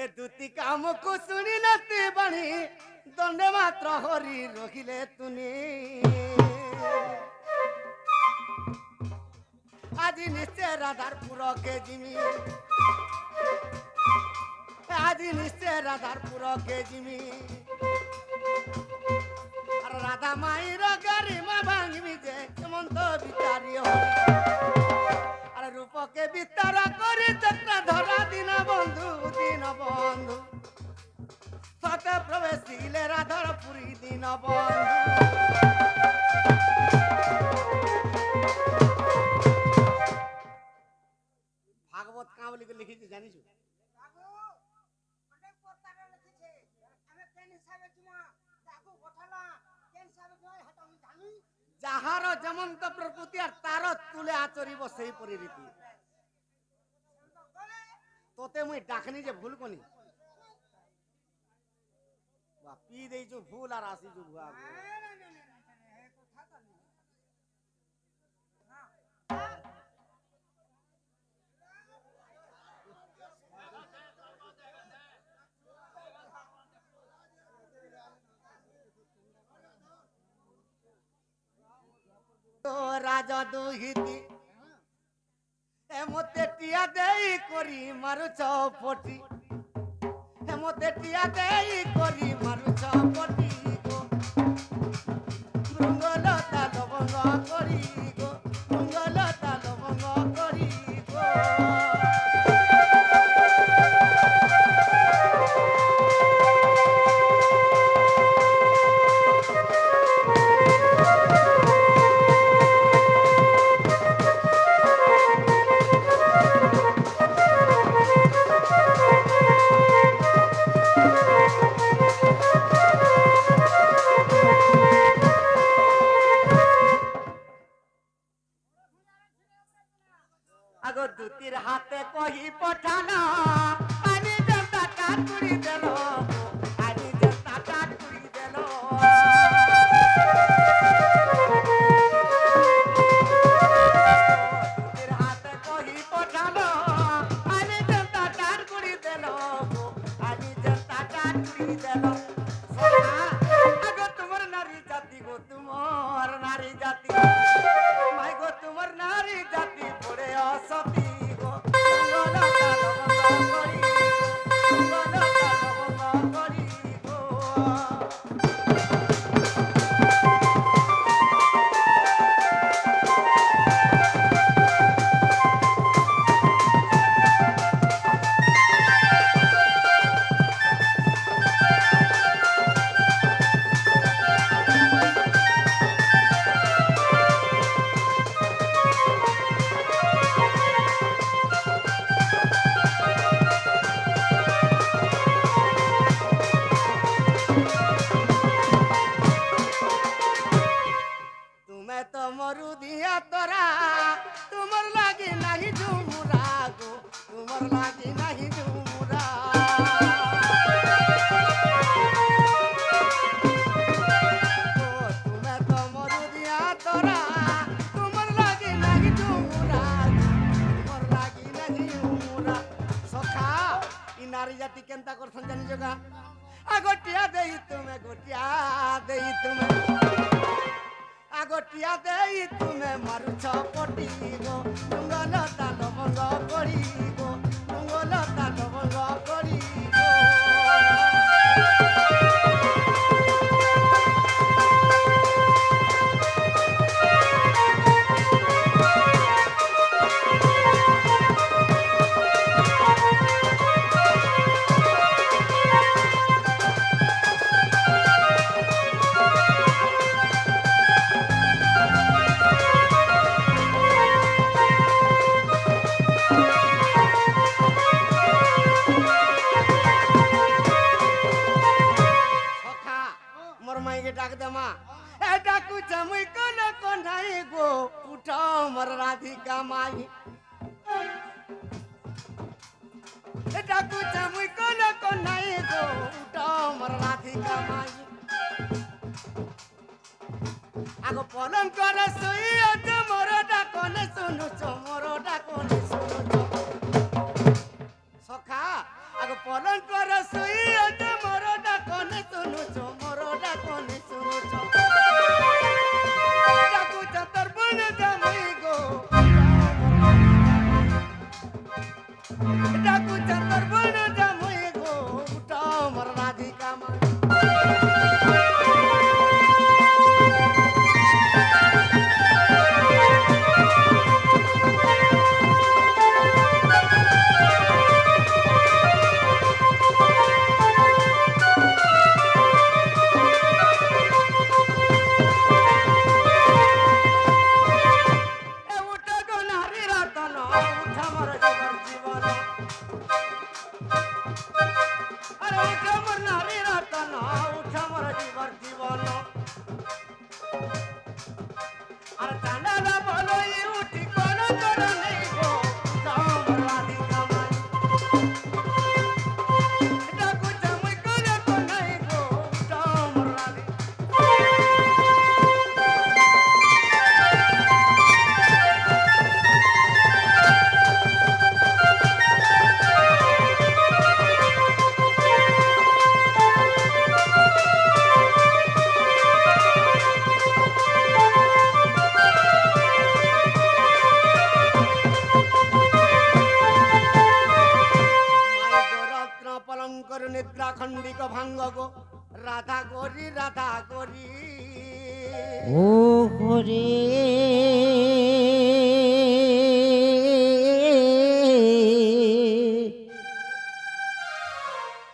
এ দুটি কামকু শুনি নাতি বাণী দণ্ডে মাত্র হরি রহিলে তুনি আজি নিশ্চয় রাধার পুরকে জিমি আজি নিশ্চয় রাধার পুরকে জিমি আর রাধা মাইর গাড়ি মা ভাঙবি যে কেমন তো বিচারি আর রূপকে বিস্তার করি চক্র ধরা দিন বন্ধু সতে প্রবেশিলে রাধার পুরী দিন বন্ধু ভাগবত কাঁ বলি লিখিছি জানিস যাহার যেমন্ত প্রকৃতি আর তার তুলে আচরিব সেই পরিরীতি তোতে মুই ডাকনি যে ভুল কনি পি দেইছু ভুল আর আসিছু ভুয়া রাজা দুহিতি এমতে টিয়া দেই করি মারু চৌপটি এমতে টিয়া দেই করি মারু চৌপটি গো ভৃঙ্গলতা লবঙ্গ করি গো ভৃঙ্গলতা লবঙ্গ করি গো আগো দুতির হাতে কহি পঠানো আমি জনতা কাটুরি দেল আমি জনতা কাটুরি দেল দুতির হাতে কহি পঠানো আমি জনতা কাটুরি দেল আমি জনতা কাটুরি দেল আগো তোমার নারী জাতি গো তোমার নারী জাতি মাই গো তোমার নারী জাতি পড়ে অসতি গো লবঙ্গ করি লবঙ্গ করি গো नारी जाति केनता करछन जानि जगा आगोटिया देई तुमे गोटिया देई तुमे आगोटिया देई तुमे मारुछ पटी गो तुंगलता लवंग करी गो तुंगलता लवंग करी गो डाक दमा ए डाकू चमुई कोन कोन्हाई गो उठाओ मर राधिका माई ए डाकू चमुई कोन कोन्हाई गो उठाओ मर राधिका माई आगो पलंग करे सोई अज मोर डाकने सुनु मोर डाकने सुनु सखा आगो पलंग ତାଙ୍କର ଶୋଇଅଛ ମୋର ଡାକନେ ଶୁଣୁଛ ମୋର ଡାକନେ ଶୁଣୁଛ ଡାକୁଛ ତର୍ପଣ ଜାମଇ ଗୋ ଡାକୁଛ ତର୍ପଣ ଜାମଇ ଗୋ ଉଠ ମୋର ରାଧିକା ମା নিদ্রা খণ্ডিক ভাঙ্গ গো রাধা গরি ও হরে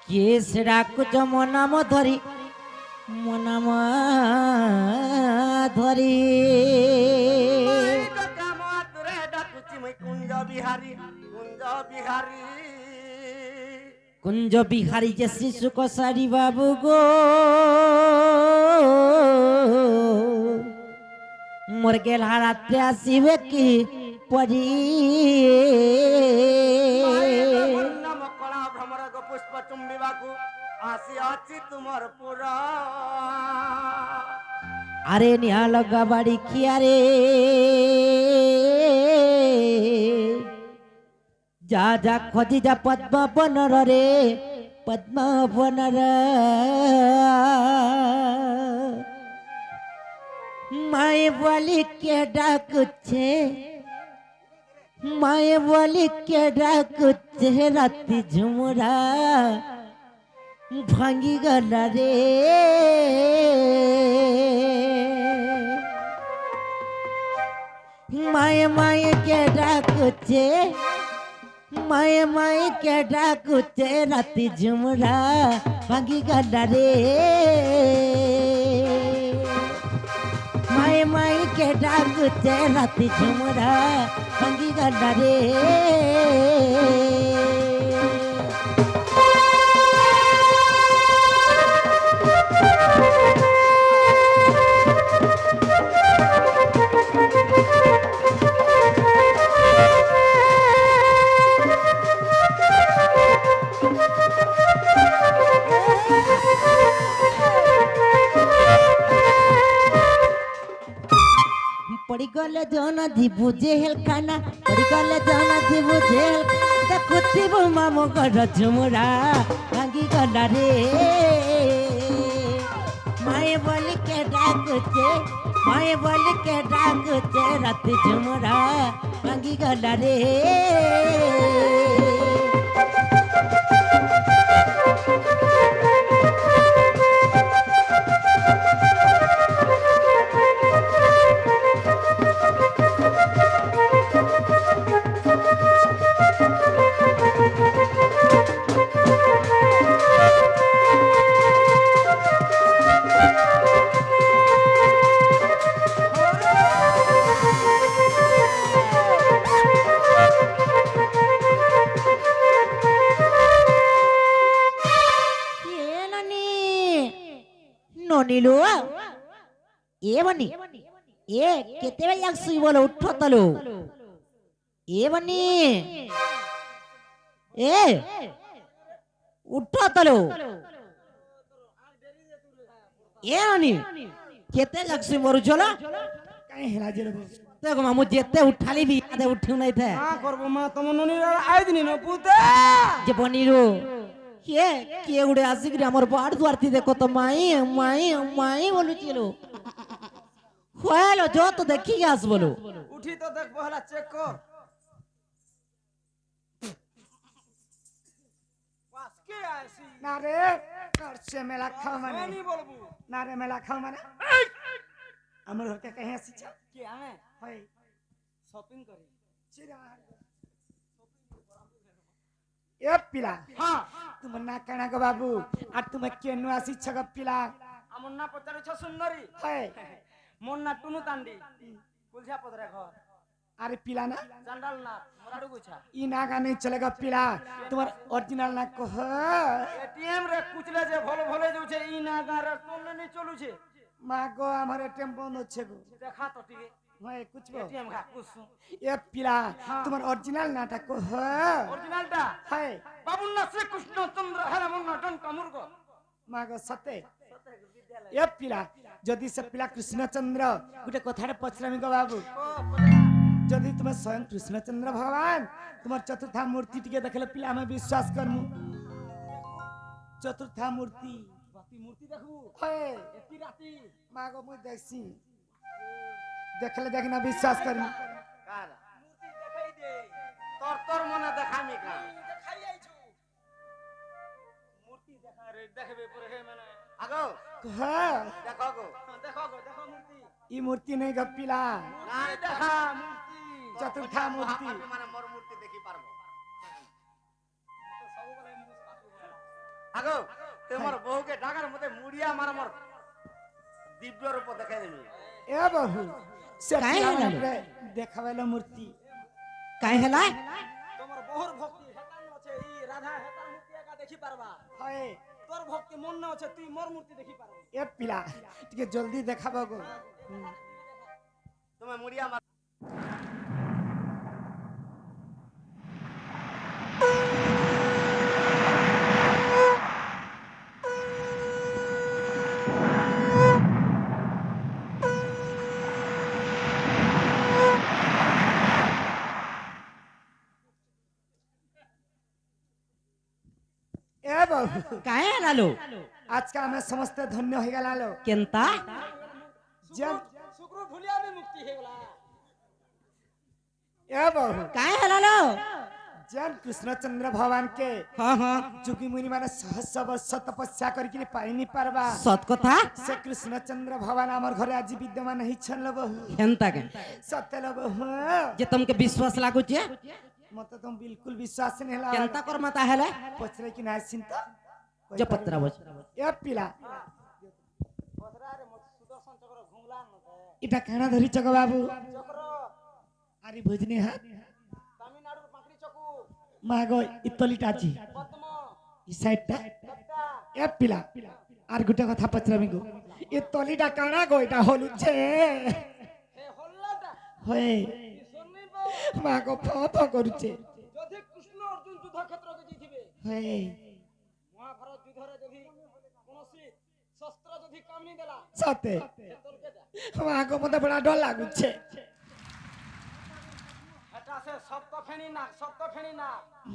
কেস রাখুছ মনাম ধরি মনাম ধরি কুঞ্জ বিহারী কুঞ্জ বিহারী কুঞ্জ বিহারী যে শিশু কসারি বাবু গো মোর গেলা রাত্রে আসিবে কি পরি নাম কলা ভ্রমর গো পুষ্প চুম্বিবাকু আসি আছি তোমার পুরা আরে নিয়া লগা বাড়ি খিয়ারে যা যা খোঁজি যা পদ্ম বনর রে পদ্ম বনর মায়ে বলি কে ডাকুছে মায়ে বলি কে ডাকুছে রাতি ঝুমরা ভাঙ্গি গলা রে মায়ে মায়ে কে ডাকুছে মায়ে মায়ে কে ডাকুছে রাতি ঝুমরা ভাঙ্গি গলা রে মায়ে মায়ে কে ডাকুছে রাতি ঝুমরা ভাঙ্গি গলা রে पड़ी गले जाना धी बुझे हेलखाना पड़ी गले जाना धी बुझे देखुती वो मामो कर झुमरा भांगी गला रे माए बोली के डाकुचे माए बोली के डाकुचे रात झुमरा भांगी गला रे नीलू ए बनी ए केते बेल सुई बोलो उठो तलो ए बनी ए उठो तलो ए बनी केते लगसुई मरु चलो काहे हेला जेले बस देखो मामू जेते उठाली भी आदे उठिउ नहीं थे हां करबो मा तम ननी आइ दिनी न पुते जे बनीरो କିଏ କିଏ ଗୋଟେ ଆସିକିରି ଆମର ବାଡ ଦୁଆରତି ଦେଖ ତ ମାଇ ମାଇ ମାଇ ବୋଲୁଛି ଲୋ ହ୍ୟାଲୋ ଯ ତ ଦେଖିକି ଆସ ବୋଲୁ উঠি তো দেখবো হলা চেক কর পাসকে আসি না রে করছে মেলা খাও মানে আমি বলবো না রে মেলা খাও মানে আমার হতে কহে আসিছ কি আমি হয় শপিং করি চিরা এ পিলা হ্যাঁ তুমি না কেনা গো বাবু আর তুমি কেন আসিছ গো পিলা আমার না পচারিছ সুন্দরী হয় মোর না টুনু তান্ডি কুলঝা পদরে ঘর আরে পিলা না চান্ডাল না মোরাডু গুছা ই না গানে চলেগা পিলা তোমার অরিজিনাল না কহ এটিএম রে কুচলে যে ভলো ভলে যাচ্ছে ই না গারে কোনে নি চলুছে মা গো আমার এটিএম বন্ধ হচ্ছে গো দেখা তো টিকে হয় কুচবো এটিএম ঘা কুসু এ পিলা তোমার অরিজিনাল নাটা কহ অরিজিনালটা হয় বাবুর না শ্রীকৃষ্ণ চন্দ্র হেরা মুন্না টন্টা মুর্গ মা গো সতে এ পিলা যদি সে পিলা কৃষ্ণচন্দ্র গোটে কথাটা পচরামি গো বাবু যদি তুমি স্বয়ং কৃষ্ণচন্দ্র ভগবান তোমার চতুর্থা মূর্তি টিকে দেখলে পিলা আমি বিশ্বাস করমু চতুর্থা মূর্তি বাতি মূর্তি দেখবু হয় এতি রাতি মা গো মুই দেখছি দেখলে দেখি না বিশ্বাস করমু কার মূর্তি দেখাই দে তোর তোর মনে দেখামি কা দেখাই আইছু মূর্তি দেখা রে দেখবে পরে হে মানে আগো হ্যাঁ দেখো গো দেখো মূর্তি ই মূর্তি নেই গো পিলা না দেখা মূর্তি চতুর্থা মূর্তি মানে মোর মূর্তি দেখি পারবো আগো তোমার বউকে ডাকার মতে মুড়িয়া মার মোর দিব্য রূপ দেখাই দেবি এ বহু সে কাই পিলা হেলালো? মানে দেখাবেলা মূর্তি কাই হেলা তোমার বহুর ভক্তি হেতান আছে ই রাধা হেতার মূর্তি একা দেখি পারবা হয় তোর ভক্তি মন না আছে তুই মোর মূর্তি দেখি পারবি এ পিলা টিকে জলদি দেখাবো গো তুমি মুড়িয়া মার এ বহু কাই হেলালো আজকে আমি সমস্ত ধন্য হয়ে গেল কেনতা শুক্র ভুলিয়া আমি মুক্তি হয়ে গলা এ বহু কাই হেলালো যেন কৃষ্ণচন্দ্র ভগবান কে হ্যাঁ হ্যাঁ যোগী মুনি মানে সহস্র বর্ষ তপস্যা করিকি পাইনি পারবা সত কথা সে কৃষ্ণচন্দ্র ভগবান আমার ঘরে আজ বিদ্যমান হইছন লো বহু কেনতা কে সত্য লো বহু যে তোমাকে বিশ্বাস লাগুছে মতে তো বিলকুল বিশ্বাস নেই হলা কেনতা করমা তাহলে পছরে কি না চিন্তা যে পত্র বস এ পিলা বসরারে মত সুদর্শন চক্র ঘুমলা নতে এটা কেনা ধরিছ গো বাবু চক্র আরে বুঝনি হাত তামিলনাড়ুর পাকড়ি চকু মা গো ইতলিটা আছে পদ্ম ই সাইডটা দত্তা এ পিলা আর গোটে কথা পচরামি গো এ তলিটা কানা গো এটা হলুছে হে হল্লাটা হয়ে শুনিব মা গো ফ করুছে যদি কৃষ্ণ অর্জুন যুদ্ধ ক্ষেত্রকে জিতিবে হয়ে মহাভারত যুদ্ধরে যদি কোনসি শস্ত্র যদি কামনি দেলা সতে তোর কেটা মা গো মতে বড় ডর লাগুছে এটা সে সপ্ত ফেনি না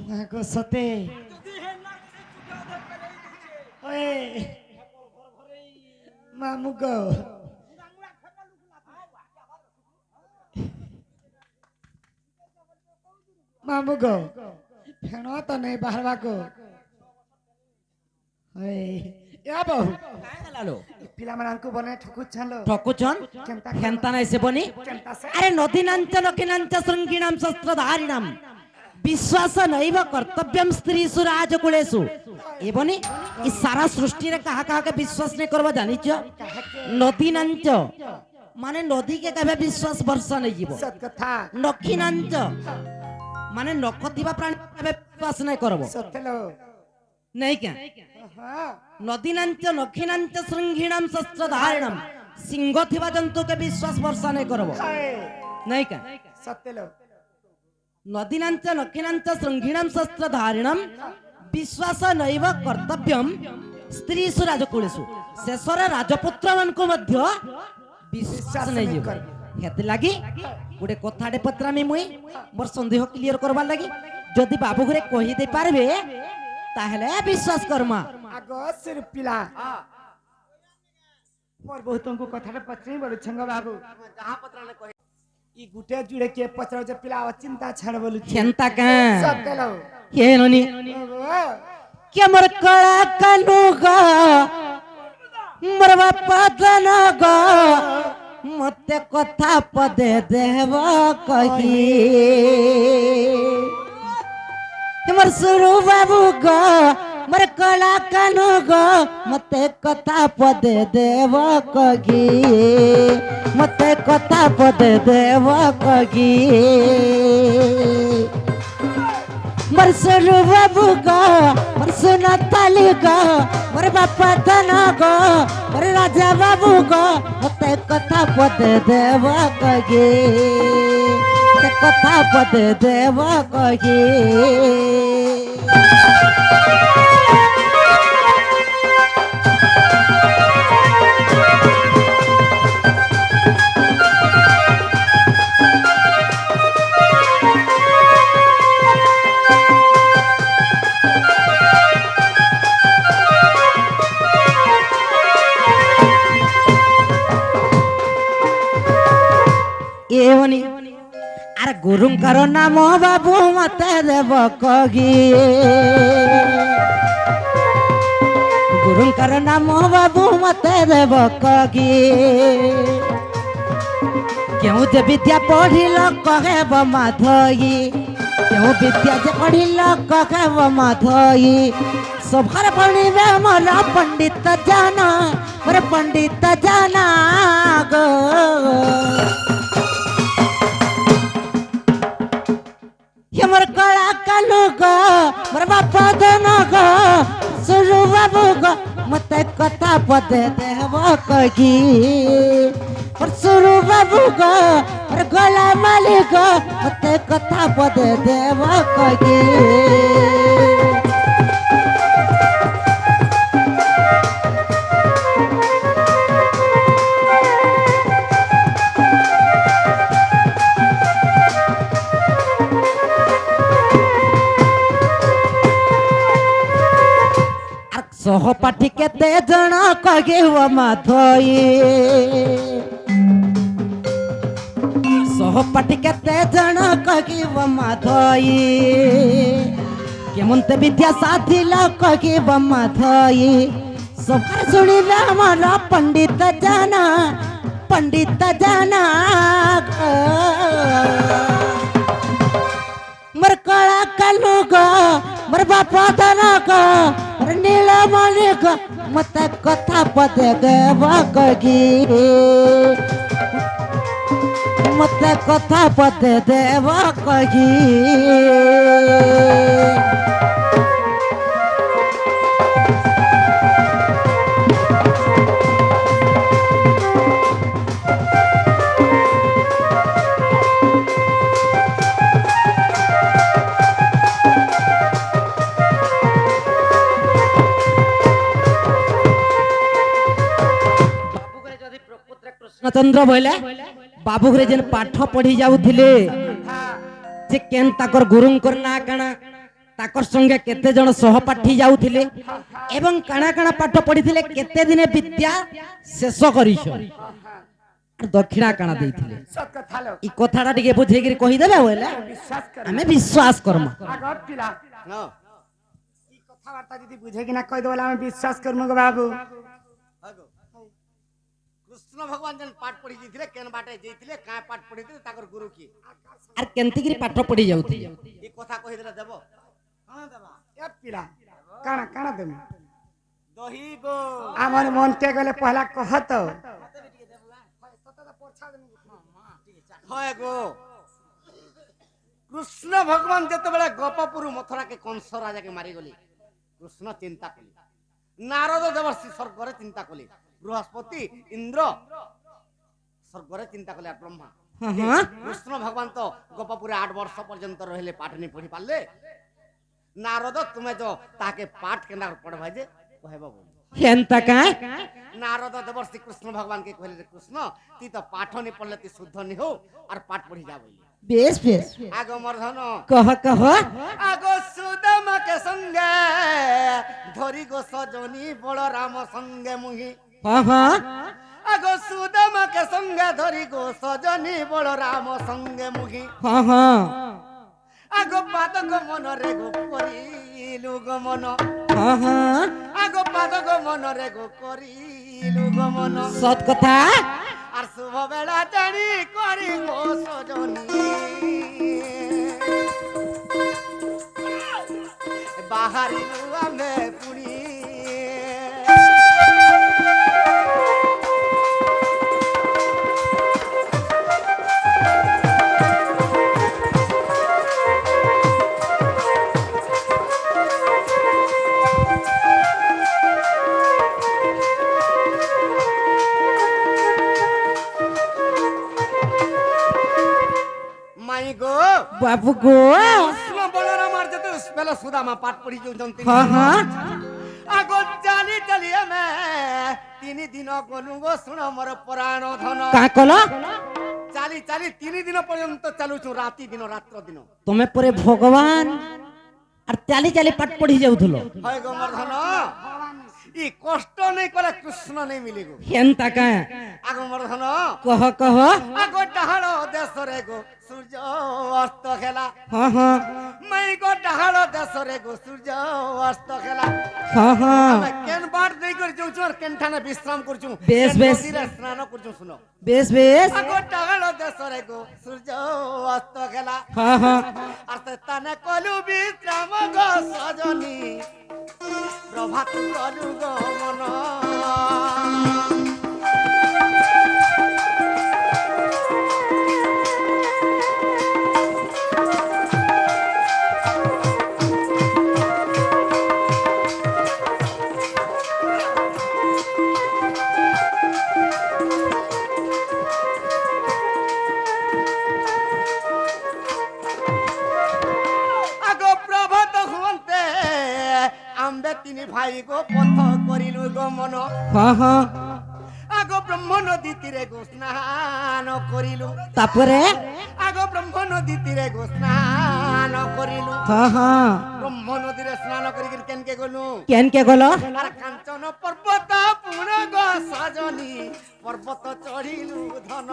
মা গো সতে যদি হে না সে যুদ্ধ দেখতে দেই দিছে হয়ে হেপল ঘর ঘরেই মামু গো মামু গো ফেণ তো নেই বাহারবা গো হয়ে এ বহু কাই হেলালো ପିଲାମାନଙ୍କୁ ବନେ ଠକୁଛାଲୋ ঠকুচন খেন্তা নাই সেবনি আরে নদীনাঞ্চ লক্ষিনাঞ্চ শৃঙ্গিণাম শস্ত্রধারিণাম বিশ্বাস নৈব কর্তব্যম স্ত্রীসু রাজকুলেষু এবনি ই সারা সৃষ্টিরে কাহা কাহাকে বিশ্বাস নে করবা জানিছ নদীনাঞ্চ মানে নদীকে কেবে বিশ্বাস বর্ষা নেই যাব ସତ କଥା নক্ষিনাঞ্চ মানে নখ থিবা প্রাণী কেবে বিশ্বাস নাই করব ସତେଲୋ নাই কে ହଁ নদীনাঞ্চ নক্ষিনাঞ্চ শৃঙ্গিণাম শস্ত্রধারিণাম সিংহ থিবা জন্তুকে বিশ্বাস বর্ষা নাই করব নাই কে ସତେଲୋ নদীনাঞ্চ নক্ষিনাঞ্চ শৃঙ্গিণাম শস্ত্রধারিণাম বিশ্বাস নৈব কর্তব্যম স্ত্রীসু রাজকুলেষু শেষরে রাজপুত্র ମାନଙ୍କୁ ମଧ୍ୟ বিশ্বাস ନେଇ ଯିବ ହେତି ଲାଗି ଗୋଟେ କଥାଟେ ପତ୍ରାମି ମୁଇ ମୋର ସନ୍ଦେହ କ୍ଲିୟର କରବାର ଲାଗି ଯଦି ବାବୁ ଘରେ କହି ଦେଇ ପାରବେ তাহলে বিশ্বাস করমা আগ সির পিলা হ্যাঁ মোর বহুতଙ୍କୁ কথাটা ପଚାରି ବଲୁଛଙ୍ଗ ବାବୁ ଯାହା ପତ୍ରାଲେ କହି ଇ ଗୁଟେ ଜୁଡେ କିଏ ପଚାର ଯେ ପିଲା ଅଚିନ୍ତା ଛାଡ ବୋଲୁଛି খেন্তা কা ସତେଲ কে ননি কে মোর কলা কানু গো মোর বাপা ধন গো মতে কথা পদে দেব কহি মোর সুরু বাবু গো মোর কলা কানু গো মতে কথা পদে দেব কহি মতে কথা পদে দেব কহি মোর সুরু বাবু গো মোর সোনা তালি গো মোর বাপা ধন গো মোর রাজা বাবু গো মতে কথা পদে দেব কহি মতে কথা পদে দেব কহি এমনি আর গুরুঙ্কর নাম বাবু মতে দেব কগি গুরুঙ্কর নাম বাবু মতে দেব কগি কেউ যে বিদ্যা পড়িল কহেব মাধই কেউ বিদ্যা যে পড়িল কহেব মাধই সবার পড়িবে মোর পণ্ডিত জানা মোর পণ্ডিত জানা গো মোর কলা কালু গো মোর বাপা ধন গো সুরু বাবু গো মতে কথা পদে দেব কহি মোর সুরু বাবু গো মোর গলা মালি গো মতে কথা পদে দেব কহি সহপাঠী কেতে জন কহিব মাধই সহপাঠী কেতে জন কহিব মাধই কেমনতে বিদ্যা সাধিল কহিব মাধই সবার শুনিবে আমার পণ্ডিত জানা মোর কলা কালু গো মোর বাপা ধন গো মোর নীলমণি গো মতে কথা পদে দেব কহি মতে কথা পদে দেব কহি কৃষ্ণচন্দ্র বইলে বাবুঘরে যেন পাঠ পড়ি যাউଥିଲେ যে কেন তাকর গুরুঙ্কর না কাଣା তাকর সঙ্গে কেতে জন সহপাঠী যাউଥିଲେ এবং কাଣା কাଣା পাঠ পড়িଥିଲେ কেতে দিনে বিদ্যা শেষ করিছ আর দক্ষিণা কাଣା দেইଥିଲେ সত কথা লো ই কথাটা টিকে বুঝেইকি কহি দেবে বইলে বিশ্বাস কর আমি বিশ্বাস করমা আগ পিলা ହଁ ই কথাবার্তা যদি বুঝে কিনা কই দেবলে আমি বিশ্বাস করমু গো বাবু আগো কৃষ্ণ ভগবান যেন পাঠ পড়ি ଯାଇଥିଲେ କେନ୍ ବାଟେ ଯାଇଥିଲେ କାଁ ପାଠ ପଢିଥିଲେ ତାଙ୍କର ଗୁରୁ କିଏ আর কেনতিকি পাঠ পড়ি যাউଥିଲେ ଏ କଥା କହିଦେଲେ ଦେବ ହଁ ଦେବା এ পিলা কানা কানা দেমু ଦହି ଗୋ আমার মনতে গলে পহলা কহত হয় গো কৃষ্ণ ভগবান যেତେବେଳେ ଗୋପପୁର ମଥୁରାକେ କଂସ ରାଜାକେ ମାରିଗଲେ କୃଷ୍ଣ ଚିନ୍ତା କଲେ ନାରଦ ଦେବର୍ଷି ସ୍ୱର୍ଗରେ ଚିନ୍ତା କଲେ ବୃହସ୍ପତି ଇନ୍ଦ୍ର ସ୍ୱର୍ଗରେ ଚିନ୍ତା କଲେ ବ୍ରହ୍ମା କୃଷ୍ଣ ଭଗବାନ ତ ଗୋପପୁରେ 8 ବର୍ଷ ପର୍ଯ୍ୟନ୍ତ ରହିଲେ ପାଠ ନି ପଢି ପାରିଲେ ନାରଦ ତୁମେ ଯୋ ତାକେ ପାଠ କେନା ପଢବା ଯେ କହିବ ବୋଲ হেন্তা কা নারদ দেবর্ষি কৃষ্ণ ভগবানকে কহিলেন যে কৃষ্ণ তুই তো পাঠ নি পড়লে তুই শুদ্ধ নি হো আর পাঠ পড়ি যা বলি বেশ বেশ আগ মর্ধন কহ কহ আগ সুদামাকে সঙ্গে ধরি গো সজনী বলরাম সঙ্গে মুহি হ্যাঁ হ্যাঁ আগ সুদামাকে সঙ্গে ধরি গো সজনী বলরাম সঙ্গে মুহি হ্যাঁ হ্যাঁ আগ পাদক মনরে গো করিলু গমন হ্যাঁ হ্যাঁ আগ পাদক মনরে গো করিলু গমন সৎ কথা আর শুভ বেলা জানি করি গো সজনী বাহারিলু আমি পুনি মাই গো বাবু গো কৃষ্ণ বলরাম আর যেতে বেলা সুদামা পাঠ পড়ি যাউছন্তি হ্যাঁ হ্যাঁ আগো চালি চালি আমি তিনি দিন গলু গো শুণ মোর পুরাণ ধন কা কল চালি চালি 3 দিন পর্যন্ত চালুছু রাতি দিন রাত্র দিন তুমি পরে ভগবান আর চালি চালি পাঠ পড়ি যাউথলো হয় গো মোর ধন ই কষ্ট নেই করে কৃষ্ণ নেই মিলি গো হেন্তা কা আগো মোর ধন কহ কহ আগো ডাহাড় দেশরে গো সূর্য অস্ত খেলা হ্যাঁ হ্যাঁ মাই গো ডাহাড় দেশরে গো সূর্য অস্ত খেলা হ্যাঁ হ্যাঁ আমি কেন বার দেই করে যাউছু আর কেন ঠানে বিশ্রাম করছু বেশ, কেন বেশ। নদীরে স্নান করছু শুনো বেশ বেশ আগো ডাহাড় দেশরে গো সূর্য অস্ত খেলা হ্যাঁ হ্যাঁ আর তানে কলু বিশ্রাম গো সজনী প্রভাত কলু গো মন আগো প্রভাত হুঁতে আম্বে তিনি ভাই গো পথ করিলু গো মন হ্যাঁ হ্যাঁ আগো ব্রহ্ম নদী তীরে গো স্নান করিলু তারপরে আগো ব্রহ্ম নদী তীরে গো স্নান করিলু হ্যাঁ হ্যাঁ ব্রহ্ম নদীরে স্নান করি কেনকে গলু কেন কে গল আর কাঞ্চন পর্বত পুণ গো সজনী পর্বত চড়িলু ধন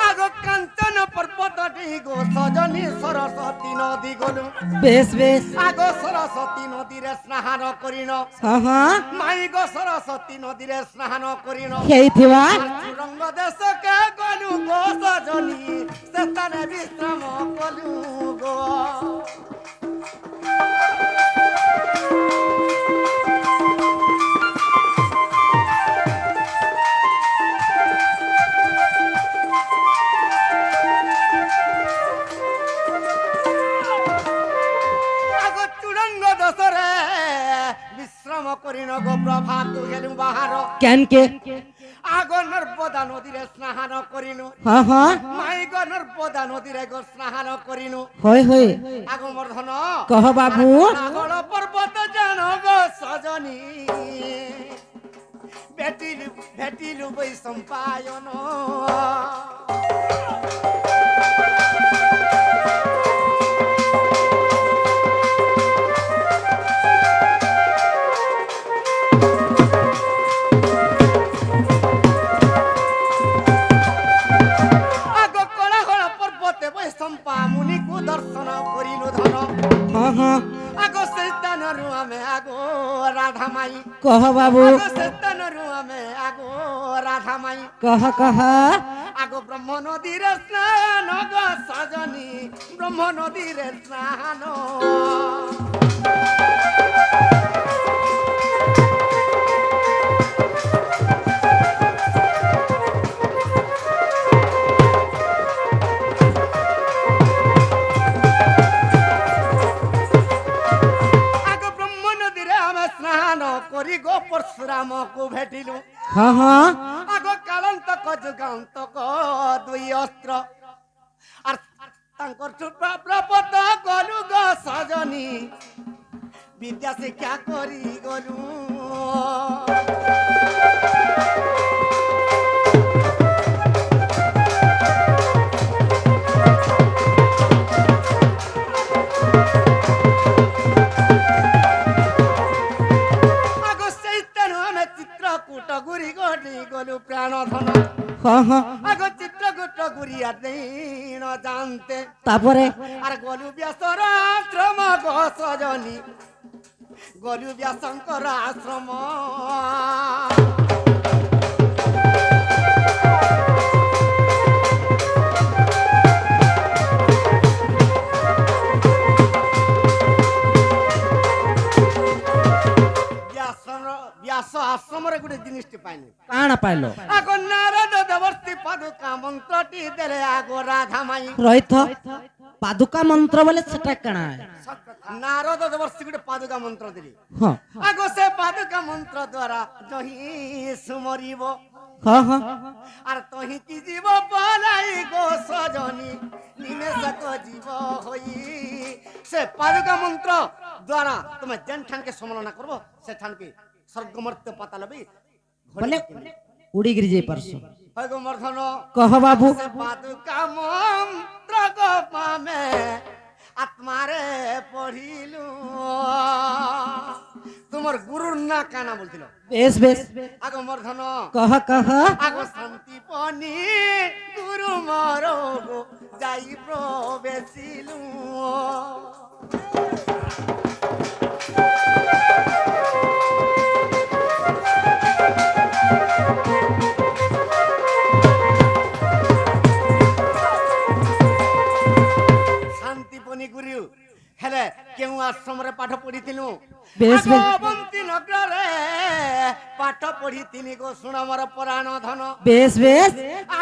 আগো কাঞ্চন পর্বত গো সজনী সরস্বতী নদী গলু বেশ বেশ আগো সরস্বতী নদীরে স্নান করিন হ্যাঁ হ্যাঁ মাই গো সরস্বতী নদীরে স্নান করিন সেইথিবা রঙ্গ দেশকে গলু গো সজনী সেস্থানে বিশ্রাম কলু গো আগো চূড়াঙ্গ দশরে বিশ্রাম করিন গো প্রভাত গেলু বাহার কেন কে আগো নর্মদা নদীরে স্নান করিনু হ্যাঁ হ্যাঁ মাই গো নর্মদা নদীরে গো স্নান করিনু হয় হয় আগো মর্ধন কহ বাবু আগল পর্বত জান গো সজনী ভেটিলু ভেটিলু বৈ সম্পায়ন আগো কলাহল পর্বতে বৈ সম্পা মুনিকু দর্শন করিলু ধন হ্যাঁ হ্যাঁ আগো সেই স্থানরু আমি আগো রাধা মাই কহ বাবু আগো সেই স্থানরু আমি আগো রাধা মাই কহ কহ আগো ব্রহ্ম নদীরে স্নান গো সজনী ব্রহ্ম নদীরে স্নান ପରଶୁରାମକୁ ଭେଟିଲୁ ହଁ ହଁ ଆଗ କାଳନ୍ତକ ଯୁଗାନ୍ତକ ଦୁଇ ଅସ୍ତ୍ର আর তাঙ্কর চুপা প্রপত গলু গ সজনী বিদ্যা শিক্ষা করি গলু আগো সেই তেনু আমি চিত্রকূট গুরি গলি গলু প্রাণ ধন ହଁ ହଁ আগো চিত্রকূট গুরি আর দিন জানতে ତାପରେ আর গলু ব্যাসর আশ্রম গো সজনী গলু ব্যাসঙ্কর আশ্রম ব্যাস আশ্রমরে গোটে জিনিসটি পাইনি କାଣ ପାଇଲ আগ নারদ দেবর্ষি পাদুকা মন্ত্রটি দেলে আগ রাধা মাই ରହିଥ ପାଦୁକା ମନ୍ତ୍ର ବୋଲେ ସେଟା କାଣା নারদ দেবর্ষি গোটে পাদুকা মন্ত্র দিলি ହଁ আগ সে পাদুকা মন্ত্র দ্বারা জহি সুমরিব ହଁ ହଁ আর তহি কি জীব পলাই গো সজনী নিমেষক জীব হই সে পাদুকা মন্ত্র দ্বারা তুমি যেন ঠানকে সমলনা করব সে ঠানকে স্বর্গমর্ত্য পাতাল বি ବୋଲେ ଉଡ଼ିକିରି ଯାଇପାରସ হয় গো মর্ধন କହ ବାବୁ সে পাদুকা মন্ত্র গো পামে আত্মারে পড়িলু তোমার গুরুর না কানা বলছিল ବେଶ ବେଶ আগ মর্ধন କହ କହ আগ শান্তি পনি গুরু মর গো যাই প্রবেশিলু শান্তি পনি গুরু হেলে কেউ আশ্রমরে পাঠ পড়িছিলু বেশ, বেশ। অবন্তী নগরে পাঠ পড়িছিলি গো শুণ আমার পুরাণ ধন ବେଶ ବେଶ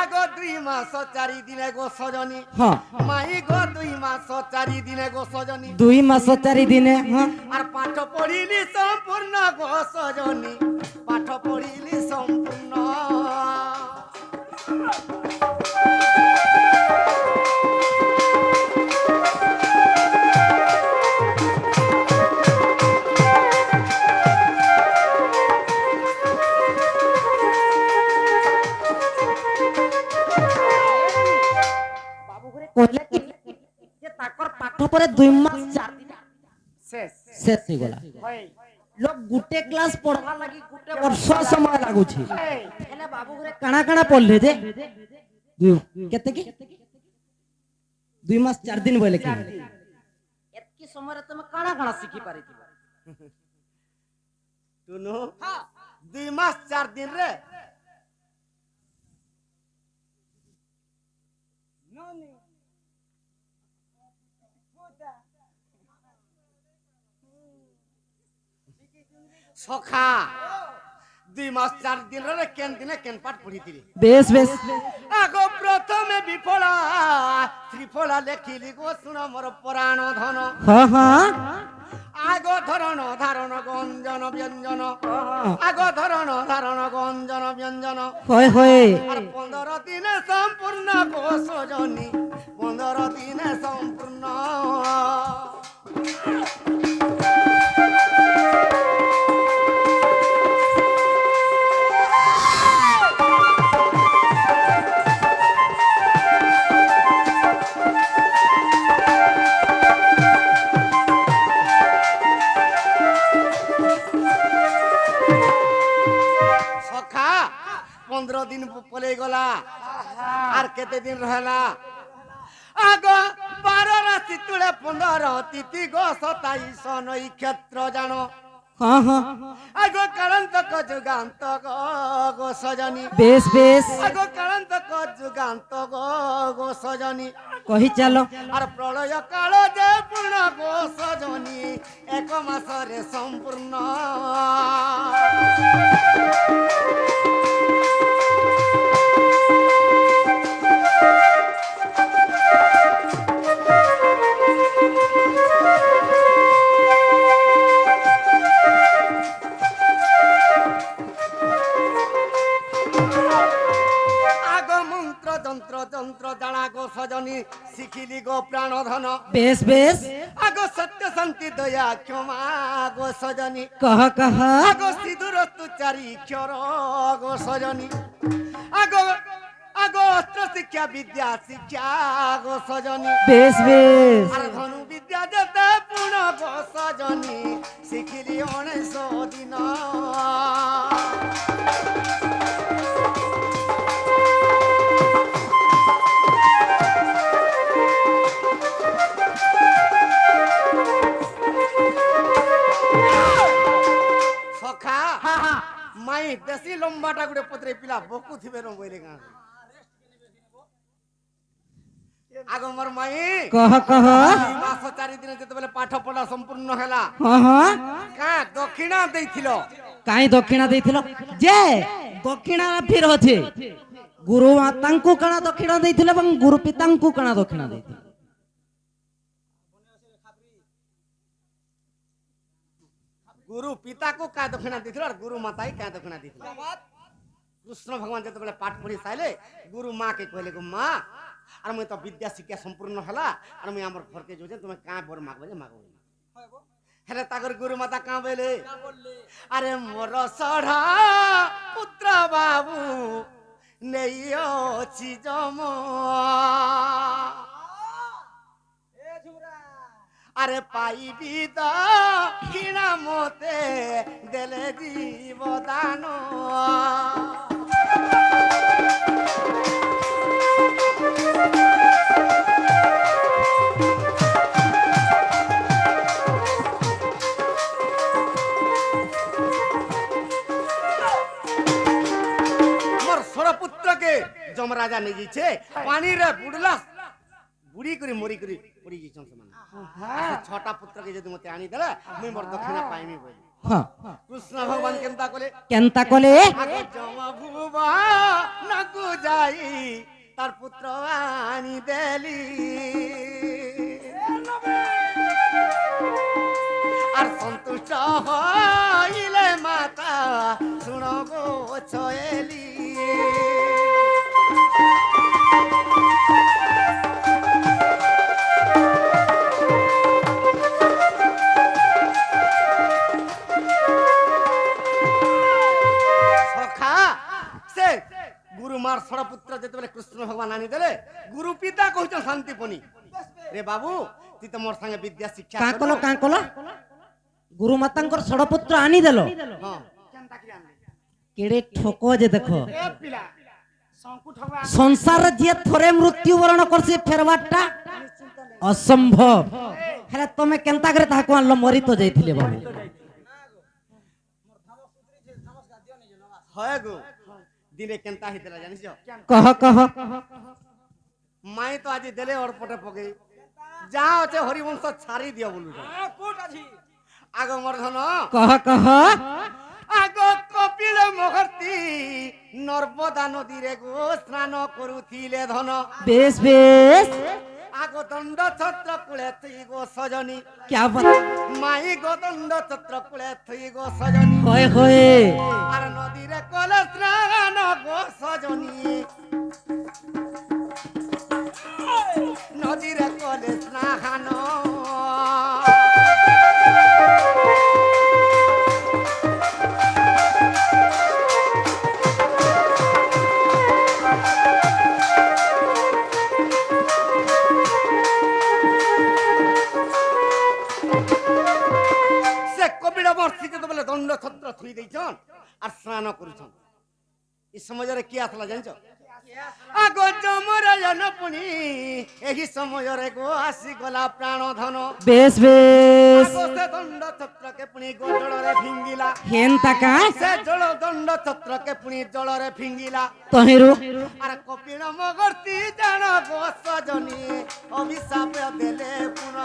আগ 2 মাস 4 দিনে গো সজনী ହଁ মাই গো 2 মাস 4 দিনে গো সজনী 2 ମାସ 4 ଦିନେ ହଁ আর পাঠ পড়িলি সম্পূর্ণ গো সজনী পাঠ পড়িলি সম্পূর্ণ କହିଲେ କି ଯେ ତାଙ୍କର ପାଠ ପରେ 2 ମାସ 4 ଦିନ শেষ ଶେଷ ହେଇଗଲା হয় ଲୋକ ଗୁଟେ କ୍ଲାସ ପଢବା ଲାଗି ଗୁଟେ ବର୍ଷ ସମୟ ଲାଗୁଛି ହେଲେ ବାବୁ ଘରେ କାଣା କାଣା ପଢଲେ ଯେ କେତେ କି 2 ମାସ 4 ଦିନ ବୋଇଲେ କି ଏତକି ସମୟରେ ତମେ କାଣା କାଣା ଶିଖି ପାରିଥିବ টুনু 2 মাস 4 দিন রে সখা 2 মাস 4 দিন রে কেন দিনে কেন পাঠ পড়িতিলি বেশ বেশ আগ প্রথমে বিফলা ত্রিফলা লেখিলি গো শুণ মোর পুরাণ ধন হ্যাঁ হ্যাঁ আগ ধরণ ধারণ গঞ্জন ব্যঞ্জন আগ ধরণ ধারণ গঞ্জন ব্যঞ্জন হয় হয় আর 15 দিনে সম্পূর্ণ গো সজনী 15 দিনে সম্পূর্ণ সখা 15 দিন পলে গলা আর কেতে দিন রহলা আগ 12 রাশি তুলে 15 তিথি গো 27 নক্ষত্র জানো হ্যাঁ হ্যাঁ আগ কালন্তক যুগান্তক গো সজনী বেশ বেশ আগ কালন্তক যুগান্তক গো সজনী কহি চালো আর প্রলয় কাল যে পূর্ণ গো সজনী 1 মাসরে সম্পূর্ণ বেশ বেশ আগো সত্য শান্তি দয়া ক্ষমা গো সজনী কহ কহ আগো সিঁদুর তুচারি ক্ষর গো সজনী আগো আগো অস্ত্র শিক্ষা বিদ্যা শিক্ষা গো সজনী বেশ বেশ আর ধনু বিদ্যা যেতে পুণ গো সজনী শিখিলি 19 দিন সখা মাই দেশি লম্বাটা গুড়ে পত্রে পিলা বকু থিবে রইলে গাঁ আগ মোর মাই কহ কহ এই মাস 4 দিনে যেতেবেলে পাঠ পড়া সম্পূর্ণ হেলা হ্যাঁ হ্যাঁ কা দক্ষিণা দেইছিল কাই দক্ষিণা ଦେଇଥିଲ ଯେ ଦକ୍ଷିଣା ଫିର ଅଛି ଗୁରୁ ମାତାଙ୍କୁ କଣ ଦକ୍ଷିଣା ଦେଇଥିଲେ ଏବଂ ଗୁରୁ ପିତାଙ୍କୁ କଣ ଦକ୍ଷିଣା ଦେଇଥିଲେ গুরু পিতাকে কা দক্ষিণা দিছিল আর গুরু মাতাই কা দক্ষিণা দিছিল কৃষ্ণ ভগবান যেতেবেলে পাঠ পড়ি সাইলে গুরু মা কে কইলে গো মা আর মুই তো বিদ্যা শিক্ষা সম্পূর্ণ হলা আর মুই আমার ঘরকে যাউছে তুমি কা বর মাগবে যে মাগবে হেলে তাগর গুরু মাতা কা বলে আরে মোর সঢ়া পুত্র বাবু নেই অছি জম আরে পাইবি তো কিনা মতে দেলে জীবদান মোর ষড়পুত্রকে যমরাজা নিয়ে যাইছে পানিরে বুড়লা বুড়ি করে মরি করে পড়ি যাইছন ସେମାନେ ছটা পুত্রকে যদি মতে আনি দেলা মুই মোর দক্ষিণা পাইমি বলি হ্যাঁ কৃষ্ণ ভগবান কেনতা কলে কেনতা কলে আগে জমা ভুবা নাকু যাই তার পুত্র আনি দেলি আর সন্তুষ্ট হইলে মাতা শুণ গো ছয়েলি সখা সে গুরু মার ষড়পুত্র যেতেবেলে কৃষ্ণ ভগবান আনি দেলে গুরু পিতা কইছ শান্তিপনি রে বাবু তুই তো মোর সঙ্গে বিদ্যা শিক্ষা কাঁ কল গুরু মাতাঙ্কর ষড়পুତ୍ର আনি দেল হ্যাঁ কেড়ে ঠক যে দেখো এ পিলা শঙ্কু ঠবা সংসার যে থরে মৃত্যুবরণ করছে ফেরবারটা অসম্ভব হেলে তুমি কেনতা করে তাহাকু আনলো মরি তো যাইছিলে বাবু হয় গো দিনে কেনতা হইতলা জানিস কহ কহ মাই তো আজি দেলে অড়পটে পকে যা আছে হরিবংশ ছাড়ি দিও বলু আগ মোর ধন কহ কহ আগ কপিল মহর্তি নর্মদা নদীরে গো স্নান করুথিলে ধন বেশ বেশ আগ দণ্ড ছত্র কুলে থই গো সজনী क्या बात মাই গো দণ্ড ছত্র কুলে থই গো সজনী होए होए আর নদীরে কলে স্নান গো সজনী নদীরে কলে স্নান সে কপিল মহর্ষিকে তো বলে দণ্ড ছত্র থুই দেইছন আর স্নান করুছন এই সমୟରେ কি আসলা জানিছ আগ যমরাজন পুনি এই সমୟରେ গো আসি গলা প্রাণ ধন বেশ বেশ আগ সে দণ্ড ছত্রকে পুনি গো জଳରେ ফিঙ্গিলা হেন তাকা সে জল দণ্ড ছত্রকে পুনি জଳରେ ফিঙ্গিলা তহেরু আর কপিল মহর্ষি জান গো সজনী অভিশাপ দেলে পুন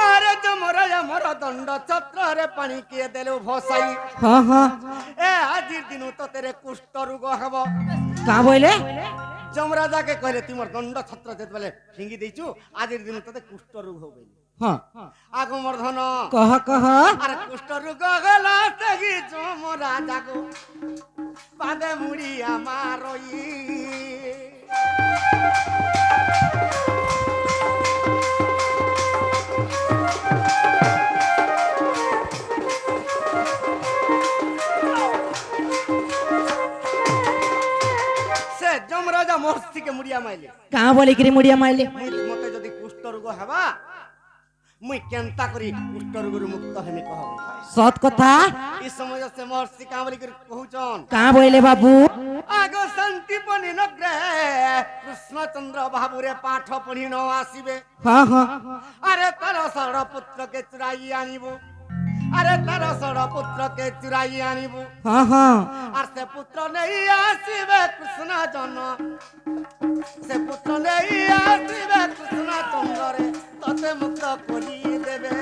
আরে যমরাজ আমার দণ্ড ছত্রে পানি কিয়ে দেলু ভসাই হ্যাঁ হ্যাঁ এ আজির দিন তো তেরে কুষ্ঠ রোগ হব কা বইলে যমরাজাকে কইলে তুমর দণ্ড ছত্র যেতবেলে ফিঙ্গি দেইছু আজের দিন তোতে কুষ্ঠ রোগ হবে হ্যাঁ আগমর্ধন কহ কহ আর কুষ্ঠ রোগ গলা তেগি যমরাজা গো পাদে মুড়ি আমার সে যমরাজা মহর্ষিকে মুড়িয়া মাইলে কা বলি কিরি মুড়িয়া মাইলে মতে যদি কুষ্ঠ রোগ হেবা মুই কেনতা করি কুষ্ঠ রোগରୁ মুক্ত হেমি কহব সৎ কথা এই সময় সে মহর্ষি কামলি করে কহুচন কা বইলে বাবু আগ শান্তি পনি নগ্রে কৃষ্ণচন্দ্র বাবুরে পাঠ পড়ি ন আসিবে হ্যাঁ হ্যাঁ আরে তার সর পুত্রকে চুরাই আনিব আরে তার সর পুত্রকে চুরাই আনিব হ্যাঁ হ্যাঁ আর সে পুত্র নেই আসিবে কৃষ্ণ জন সে পুত্র নেই আসিবে কৃষ্ণ চন্দ্রে ততে মুক্ত করি দেবে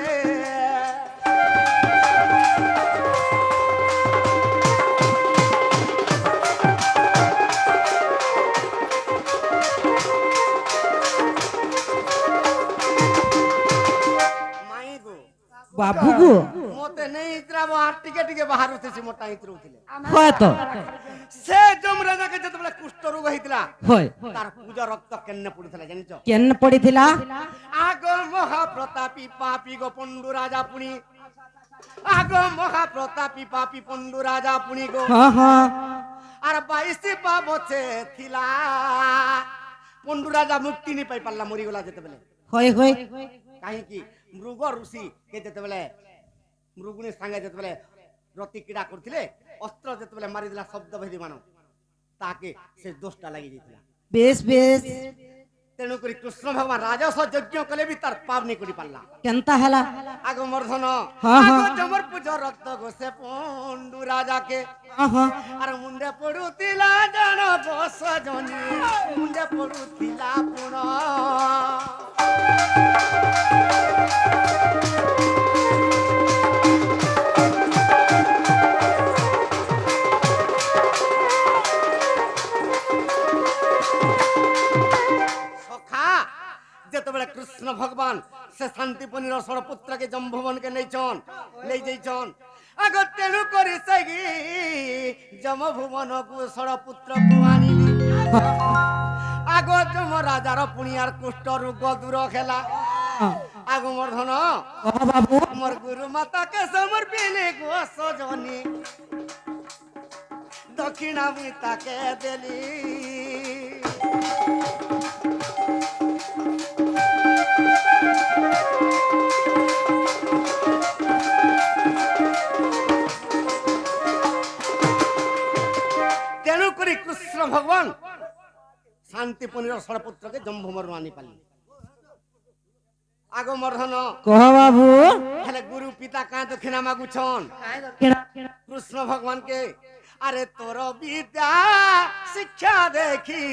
মাই গো বাবু গো মতে নেই ইতরাবো আর টিকে টিকে বাহার উঠেছি মোটা ইতর উঠিলে হয় তো সে যমরাজাকে যেতবেলে কুষ্ঠ রোগ হইতিলা হয় তার পূজা রক্ত কেন্নে পড়িଥିଲା জানিছ কেন পড়িଥିଲା আগ মহাপ্রতাপী পাপী গো পণ্ডু রাজা পুনি আগ মহাপ্রতাপী পাপী পণ্ডু রাজা পুনি গো হ্যাঁ হ্যাঁ আর 22 পাবছে থিলা পণ্ডু রাজা মুক্তি নি পাই পারলা মরিগলা যেতবেলে হয় হয় কাহিকি মৃগ ঋষি কে যেতবেলে মৃগুনি সাঙ্গে যেতবেলে রতি ক্রীড়া করছিলে অস্ত্র যেতবেলে মারি দিলা শব্দ ভেদি মান তাকে সে দোষটা লাগি যাইতিলা বেশ বেশ তেণু করি কৃষ্ণ ভগবান রাজস্ব যজ্ঞ কলে বি তার পাপ নি করি পারলা কেনতা হেলা আগমর্ধন হ্যাঁ, হ্যাঁ। আগ জমর পূজ রক্ত গোসে পণ্ডু রাজাকে হ্যাঁ হ্যাঁ আর মুন্ডে পড়ুতিলা জন বস জনি মুন্ডে পড়ুতিলা পুণ সখা যেতবেলে কৃষ্ণ ভগবান সে শান্তিপনির সরপুত্রকে জম্ভুবনকে নেইছন নেই যাইছন আগ তেণু করি সেগি জমভুবনকু সরপুত্রকু আনিলি আগ যম রাজার পুনিয়ার কুষ্ঠ রোগ দূর খেলা আগমর্ধন কহ বাবু আমার গুরু মাতাকে সমর্পিলে গো সজনী দক্ষিণা মুই তাকে দেলি তেণু করি কৃষ্ণ ভগবান শান্তিপনির সরপুত্রকে জম্ভুমর আনি পারলি আগমর্ধন কহ বাবু হেলে গুরু পিতা কাঁ দক্ষিণা মাগুছন কৃষ্ণ ভগবানকে আরে তোর বিদ্যা শিক্ষা দেখি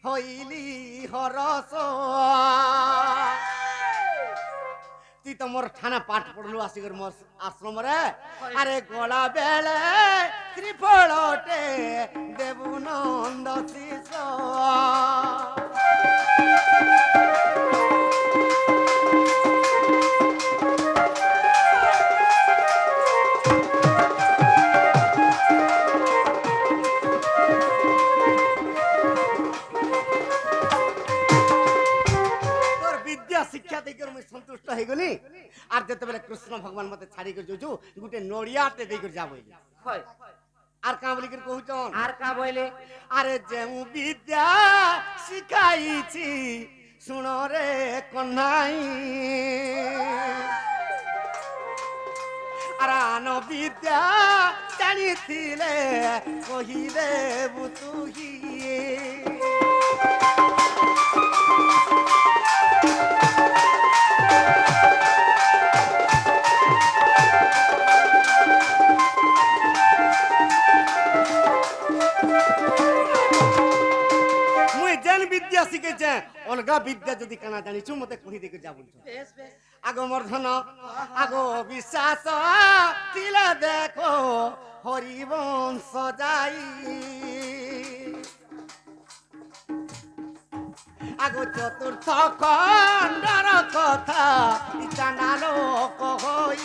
হইলি হরস তুই তো মোর ঠানা পাঠ পড়লু আসিকর মোর আশ্রমরে আরে গলা বেলে ত্রিফলটে দেবু নন্দ শিষ তোর বিদ্যা শিক্ষা দেখে আমি সন্তুষ্ট হয়ে গলি আর যেতবেলে কৃষ্ণ ভগবান মতে ছাড়ি করে যাচ্ছু গোটে নড়িয়াতে দেই করে যাবো আর কাঁ বলি করে কহুছন আর কা বইলে আরে যেউ বিদ্যা শিখাইছি শুণ রে কন্যাই আর আন বিদ্যা জানিছিলে কহিদেবু তুহি মুই যেন বিদ্যা শিখেছে অলগা বিদ্যা যদি কানা জানিছু মতে কহি দেখে যা বলছো আগমর্ধন আগ বিশ্বাস তিলা দেখো হরিবংশ যাই আগো চতুর্থ খণ্ডর কথা জানালো কই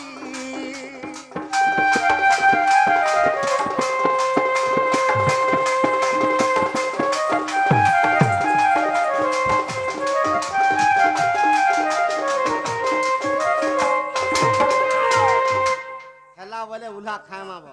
খেলা বলে উলা খামাব